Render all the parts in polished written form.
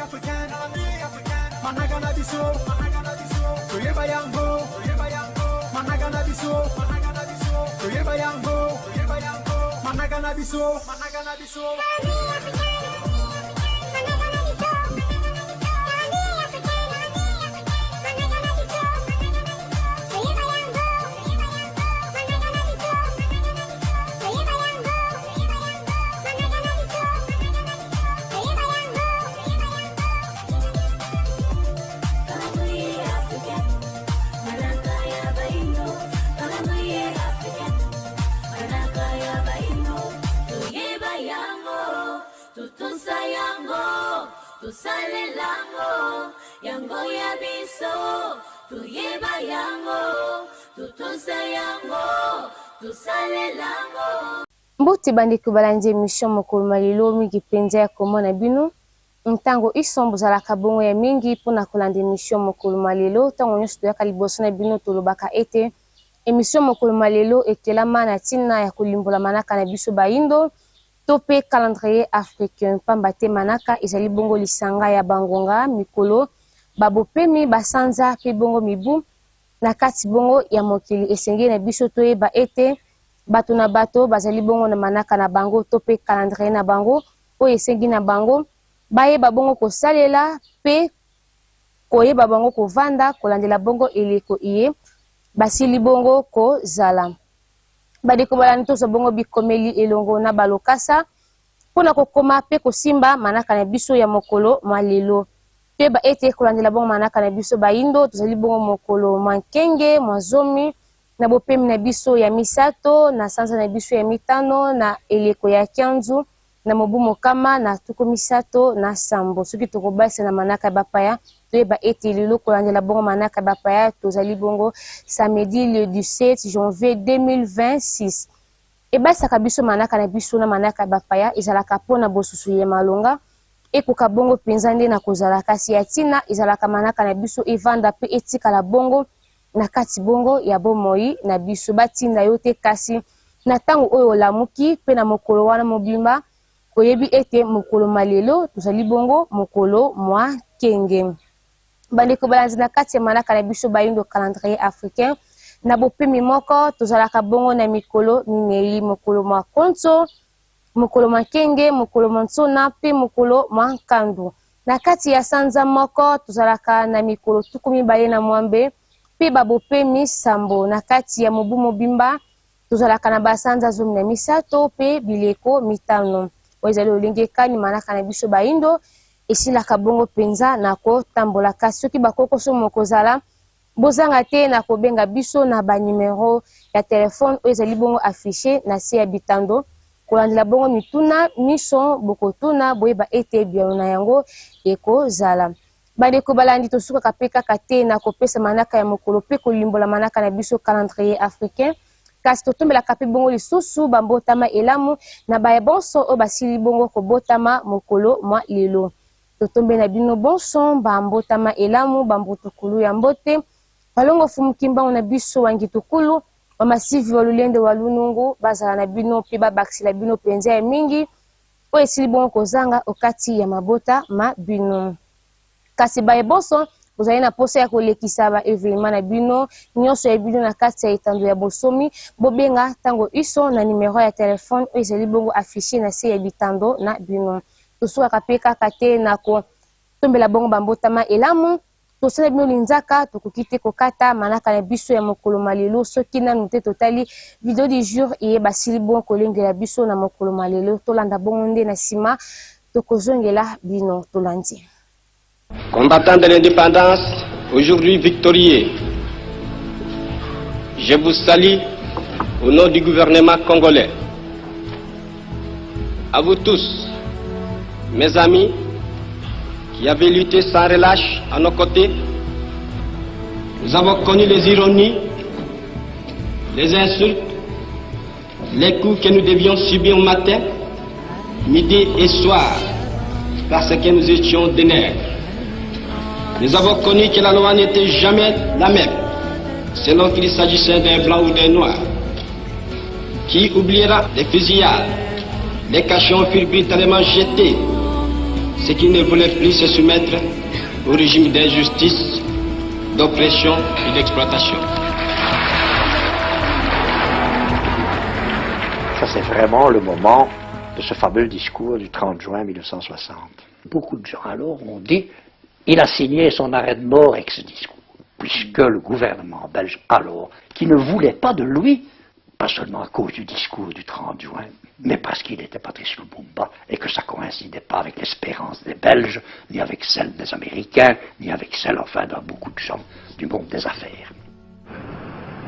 africaine. Managana biso, toyeba yango. Managana biso, toyeba yango. Managana biso. Tusalelamo yango ya biso tuyeba yango tutunsa yango tusalelamo. Mbuti bandeko balandi émission mokolo malelo mingi penza ya komona bino ntango isombo zalaka bongo ya mingi pona kolanda émission mokolo malelo tango nyonso toyaka liboso na bino tolobaka ete émission mokolo malelo ekelama na ntina ya kolimbola manaka na biso baindo to pe calendrier africain pamba te manaka ezali bongo lisanga ya bangonga mikolo babopemi basanza pe bongo mibu na kati bongo ya mokili esengeli na biso toyeba ete bato na bato bazali bongo na manaka na bango to pe calendrier na bango oyo esengi na bango bayeba bongo kosalela pe koyeba bango kovanda kolandela bongo eleko iye basili bongo kozala. Badeko balani tozo bongo bikomeli elongo na balokasa pona kokoma pe kosimba manaka na biso ya mokolo malelo pe ba ete kolandela bongo manaka na biso baindo tozali bongo mokolo mankenge mwazomi na bopemi na biso ya misato na sanza na biso ya mitano na eleko ya kianzu na mobu mokama na tuko misato na sambo soki tokobasa na manaka bapaya toyeba ete lelo kolandela bongo manaka bapaya tozali bongo samedi le 17 janvier 2026 ebasaka biso manaka na biso na manaka bapaya ezalaka pona bosusu ya malonga ekoka bongo penza nde na kozala kasi ya tina ezalaka manaka na biso evanda pe etikala bongo na kati bongo ya bomoi na biso batinda yo te kasi na tango oyo olamuki pe na mokolo wana mobimba oyebi ete mokolo malelo tozali bongo mokolo mwa kenge. Bandeko balandi na kati ya manaka na biso baindo calendrier africain na bopemi moko tozalaka bongo na mikolo minei mokolo mwa konso mokolo mwa kenge mokolo mwa nsona pe mokolo mwa nkandu. Na kati ya sanza moko tozalaka na mikolo tuku mibale na mwambe pe babopemi sambo. Na kati ya mobu mobimba tozalaka na basanza zomi na misato pe bileko mitano. Ezali olingekani manaka na biso baindo esilaka bongo penza na kotambola kasi soki bakokoso mokozala bozanga te na kobenga biso na banimero ya telefone oyo ezali bongo affiché na se ya bitando kolandela bongo mituna miso bokotuna boyeba ete biano na yango ekozala. Bandeko balandi tosukaka pe kaka te na kopesa manaka ya mokolo pe kolimbola manaka na biso calendrier africain kasi totombelaka pe bongo lisusu bambotama elamu na baya bonso oyo basili bongo kobotama mokolo mwa lelo totombe na bino bonso bambotama elamu bambutukulu ya mbote balongo fumukimbango na biso wangitukulu bamasivi walulende walunungu bazala na bino pe babakisila bino penza ya mingi oyo esili bongo kozanga okati ya mabota ma bino kasi baya bonso bozali na posa ya kolekisa ba evenement na bino nyonso ya bino na kati ya etando ya bosomi bobenga tango iso na numero ya telefone oyo ezali bongo affiché na se ya bitando na bino tosukaka pe kaka te na kotombela bongo bambotama elamu tosala bino linzaka tokoki te kokata manaka na biso ya mokolo malelo soki nanu te totali video du jour iye basili bongo kolengela biso na mokolo malelo tolanda bongo nde na nsima tokozongela bino tolandi. Combattants de l'indépendance, aujourd'hui victorieux, je vous salue au nom du gouvernement congolais. À vous tous, mes amis, qui avez lutté sans relâche à nos côtés, nous avons connu les ironies, les insultes, les coups que nous devions subir matin, midi et soir, parce que nous étions des nègres. Nous avons connu que la loi n'était jamais la même, selon qu'il s'agissait d'un blanc ou d'un noir. Qui oubliera les fusillades, les cachons furent brutalement jetés, ceux qui ne voulaient plus se soumettre au régime d'injustice, d'oppression et d'exploitation. Ça, c'est vraiment le moment de ce fameux discours du 30 juin 1960. Beaucoup de gens alors ont dit il a signé son arrêt de mort avec ce discours, puisque le gouvernement belge alors, qui ne voulait pas de lui, pas seulement à cause du discours du 30 juin, mais parce qu'il était Patrice Lumumba et que ça ne coïncidait pas avec l'espérance des Belges, ni avec celle des Américains, ni avec celle, enfin, de beaucoup de gens du monde des affaires.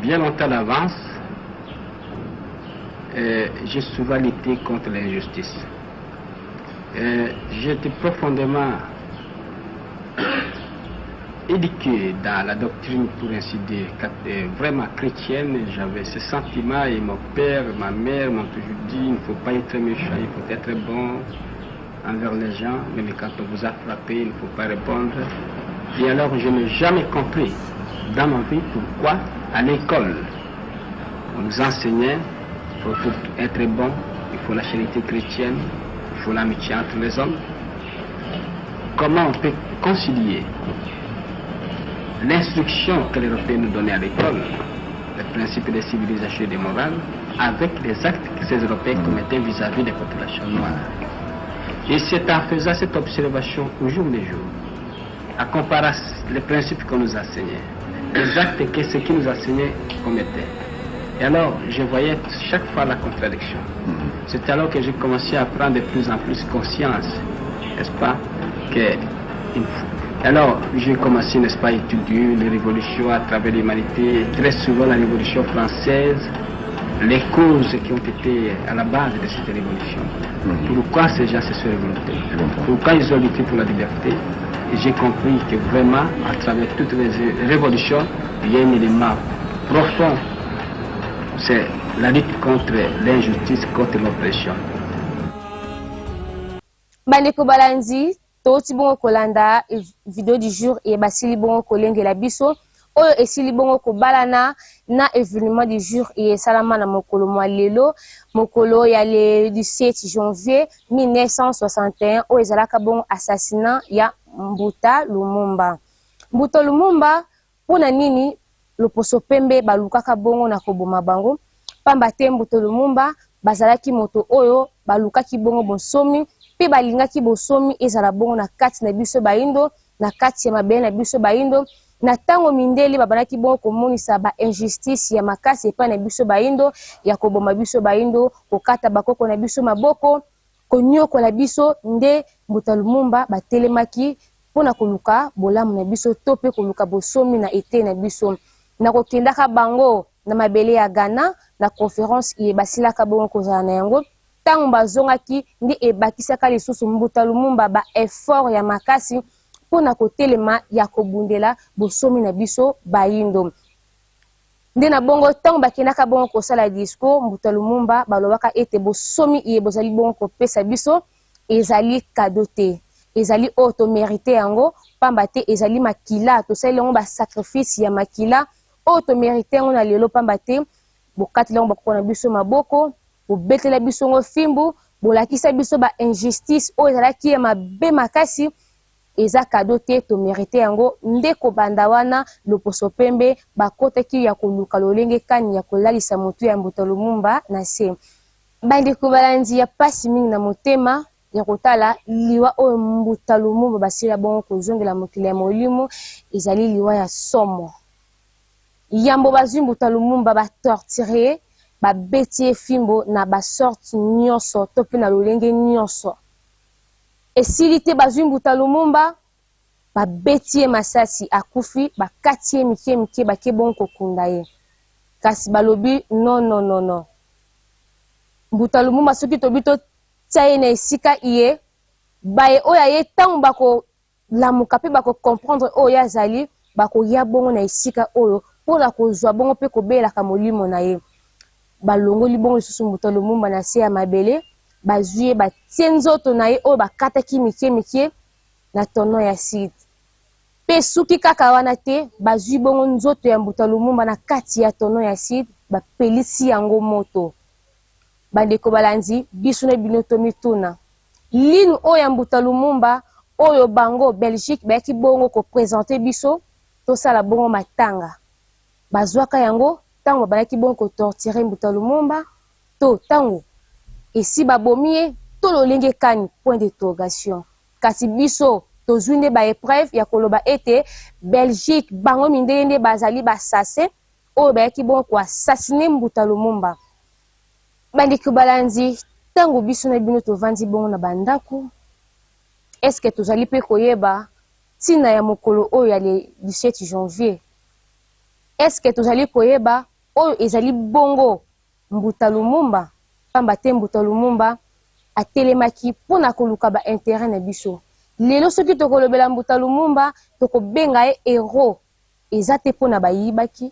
Bien longtemps d'avance, j'ai souvent lutté contre l'injustice. J'étais profondément éduqué dans la doctrine, pour ainsi dire, vraiment chrétienne. J'avais ce sentiment et mon père, ma mère m'ont toujours dit il ne faut pas être méchant, il faut être bon envers les gens, même quand on vous a frappé, il ne faut pas répondre. Et alors je n'ai jamais compris dans ma vie pourquoi à l'école on nous enseignait pour être bon, il faut la charité chrétienne, il faut l'amitié entre les hommes. Comment on peut concilier l'instruction que les Européens nous donnaient à l'école, les principes de civilisation et de morale, avec les actes que ces Européens commettaient vis-à-vis des populations noires. Et c'est en faisant cette observation au jour le jour, à comparer les principes qu'on nous enseignait, les actes que ceux qui nous enseignaient commettaient. Et alors, je voyais chaque fois la contradiction. C'est alors que j'ai commencé à prendre de plus en plus conscience, n'est-ce pas, que alors, j'ai commencé, n'est-ce pas, à étudier les révolutions à travers l'humanité, très souvent la révolution française, les causes qui ont été à la base de cette révolution. Pourquoi ces gens se sont révoltés? Pourquoi ils ont lutté pour la liberté? Et j'ai compris que vraiment, à travers toutes les révolutions, il y a un élément profond. C'est la lutte contre l'injustice, contre l'oppression. Bandeko Balanzi, toti bongo kolanda vidéo du jour et basili bongo kolengela biso oyo esili bongo kobalana na événement du jour et salama na mokolo mwa lelo mokolo ya le 17 janvier 1961 oyo ezalaka bongo assassinat ya Mbuta Lumumba. Mbuta Lumumba pona nini loposo pembe balukaka bongo na koboma bango pamba te Mbuta Lumumba bazalaki moto oyo balukaki bongo bonsomi pe balingaki bosomi ezala bongo na kati na biso baindo na kati ya mabele na biso baindo na tango mindeli babanaki bongo komonisa ba injustice ya makasi epa na biso baindo ya koboma biso baindo kokata bakoko na biso maboko konyoko na biso nde Mbuta Lumumba batelemaki pona koluka bolamu na biso to pe koluka bosomi na ete na biso na kokendaka bango na mabele ya Ghana na conférence ye basilaka bongo kozala na yango tango bazongaki ndi ebakisaka lisusu Mbuta Lumumba ba effort ya makasi pona kotelema ya kobundela bosomi na biso baindo nde na bongo tango bakendaka bongo kosala discours Mbuta Lumumba balobaka ete bosomi ye bozali bongo kopesa biso ezali cadeau te ezali oto mérité yango pamba te ezali makila tosali yango ba sacrifice ya makila oto mérité yango na lelo pamba te bokatela yango bakoko na biso maboko bobetela biso ngo fimbu bolakisa biso ba injustice oyo ezalaki ya mabe makasi eza cadeau te to mérité yango ndeko banda wana loposo pembe bakotaki ya koluka lolenge kani ya kolalisa motu ya Mbuta Lumumba na se bandeko balandi ya pasi mingi na motema ya kotala liwa oyo Mbuta Lumumba basila bongo kozongela mokili ya molimo ezali liwa ya somo yambo bazwi Mbuta Lumumba batorture babeti fimbo na basorti nyonso to pe na lolenge nyonso esili te bazwi Mbuta Lumumba babeti masasi akufi bakati mike mike bake bongo kokunda ye kasi balobi non Mbuta Lumumba soki tobito tsaye na esika iye baye oya ye tango bako lamuka pe bako comprendre oyo azali bako ya bongo na esika oyo pona kozwa bongo pe kobelaka molimo na ye balongoli bongo lisusu Mbuta Lumumba na se ya mabele bazwi batie nzoto na ye oyo bakataki mike mike na tono ya site pe suki kaka wana te bazwi bongo nzoto ya Mbuta Lumumba na kati ya tono ya site bapelisi yango moto bandeko balandi biso na bino to mituna linu oyo ya Mbuta Lumumba oyo bango Belgique bayaki bongo ko présenter biso to sala bongo matanga bazwaka yango tango bayaki bongo ko torturer Mbuta Lumumba to tango esi babomie to lolenge kani point d'interrogation kasi biso tozwinde ba épreuve ya koloba ete Belgique bango mindende bazali basase oyo bayaki bongo ko assassiner Mbuta Lumumba. Bandeko balanzi tango biso na bino tovandi bongo na bandako, est-ce que tozali pe koyeba tina ya mokolo oyo ya le 17 janvier? Est-ce que tozali koyeba oyo ezali bongo Mbuta Lumumba? Pamba te Mbuta Lumumba atelemaki pona koluka ba intérêt na biso. Lelo soki tokolobela Mbuta Lumumba tokobenga ye héros. Eza te pona bayibaki,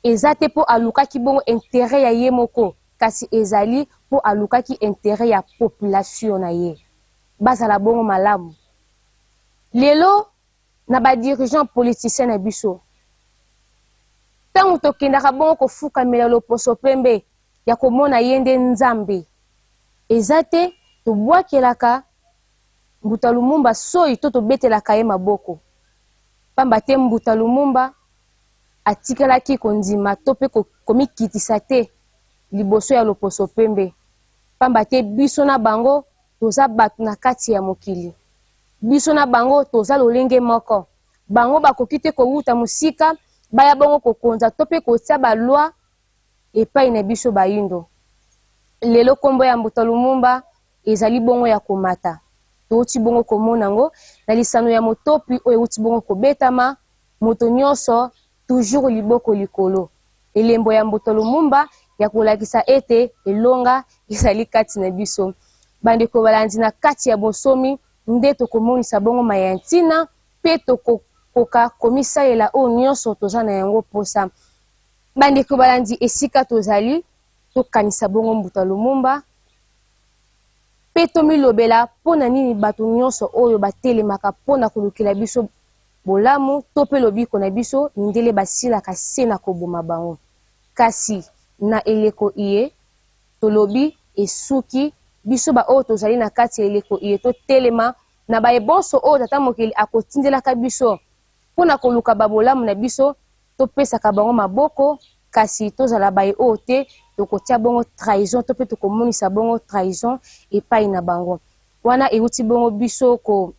eza te po alukaki bongo intérêt ya ye moko, kasi ezali po alukaki intérêt ya population na ye. Bazala bongo malamu. Lelo na ba dirigeant politicien na biso. Tango tokendaka bongo kofukamela loposo pembe ya komona yende nzambe. Eza te tobwakelaka Mbuta Lumumba soyi to tobetelaka ye maboko. Pamba te Mbuta Lumumba atikalaki kondima to pe komikitisa te liboso ya loposo pembe. Pamba te biso na bango toza batu na kati ya mokili. Biso na bango toza lolenge moko. Bango bakoki te kowuta musika baya bongo kokonza to pe kotia ba loi epai na biso bayindo. Lelo kombo ya Mbuta Lumumba ezali bongo ya komata. Touti bongo komona ngo na lisano ya motopi oyo uti bongo kobetama moto nyonso toujours liboko likolo. Elembo ya Mbuta Lumumba ya kolakisa ete elonga ezali kati na biso. Bandeko balanzi na kati ya bosomi nde tokomonisa bongo mayantina pe tokoka komisalela oyo nyonso toza na yango posa. Bandeko balanzi esika tozali tokanisa bongo Mbuta Lumumba pe tomilobela pona nini bato nyonso oyo batelemaka pona kolukela biso bolamu to pe lobiko na biso ndele basilaka se na koboma bango. Kasi na eleko iye tolobi esuki biso ba oyo tozali na kati ya eleko iye to telema na baebonso oyo tata mokili akotindelaka biso pona koluka babolamu na biso topesaka bango maboko kasi tozala baye oyo te tokotia bongo trahison to pe tokomonisa bongo trahison epai na bango. Wana euti bongo biso ko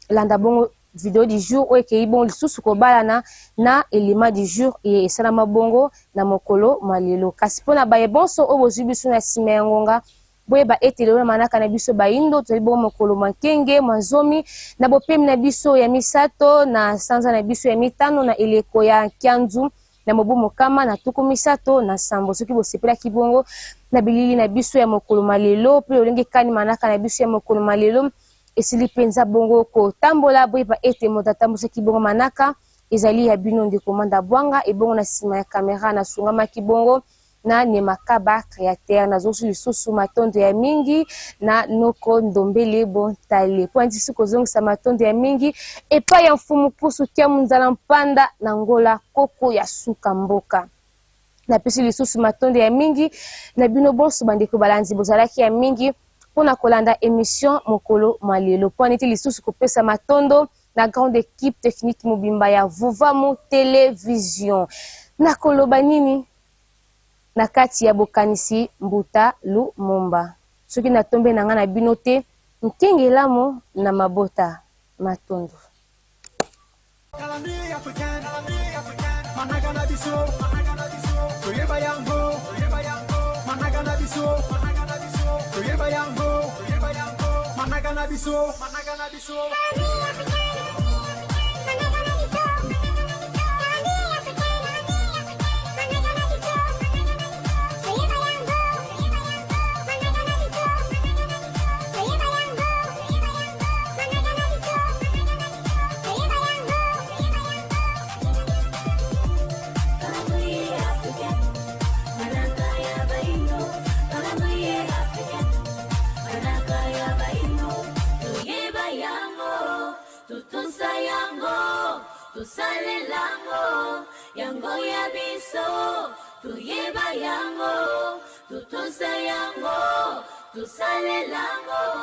landa bongo vidéo du jour oyo ekei bongo lisusu kobalana na élément du jour e esalama bongo na mokolo malelo. Kasi mpona baye bonso oyo bozwi biso na nsima ya ngonga boyeba ete lelo na manaka na biso bayindo tozali bongo mokolo makenge mwanzomi na bopemi na biso ya misato na sanza na biso ya mitano na eleko ya kianzu na mobu mokama na tuku misato na sambo. Soki bosepelaki bongo na bilili na biso ya mokolo malelo pe olenge kani manaka na biso ya mokolo malelo esili penza bongo kotambola boyeba ete moto atambusaki bongo manaka ezali ya bino ndeko Manda Bwanga ebongo na nsima ya kamera na sungamaki bongo na Nemakaba créateur na zosu lisusu matondo ya mingi na Noko Ndombele Bontale pointi siku zongisa matondo ya mingi epa ya mfumu pusu kia munzala mpanda na ngola koko ya suka mboka na pesi lisusu matondo ya mingi na bino bonso bandeko balanzi bozalaki ya mingi pona kolanda émission mokolo malelo poni ti lisusu kopesa matondo na grande équipe technique mobimba ya Vuvamu Télévision na koloba nini na kati ya bokanisi Mbuta Lumumba. Soki na tombe na nga na bino te nkengelamu na mabota matondo. Tusale lango yango ya biso tuyeba yango tutusa yango tusale lango.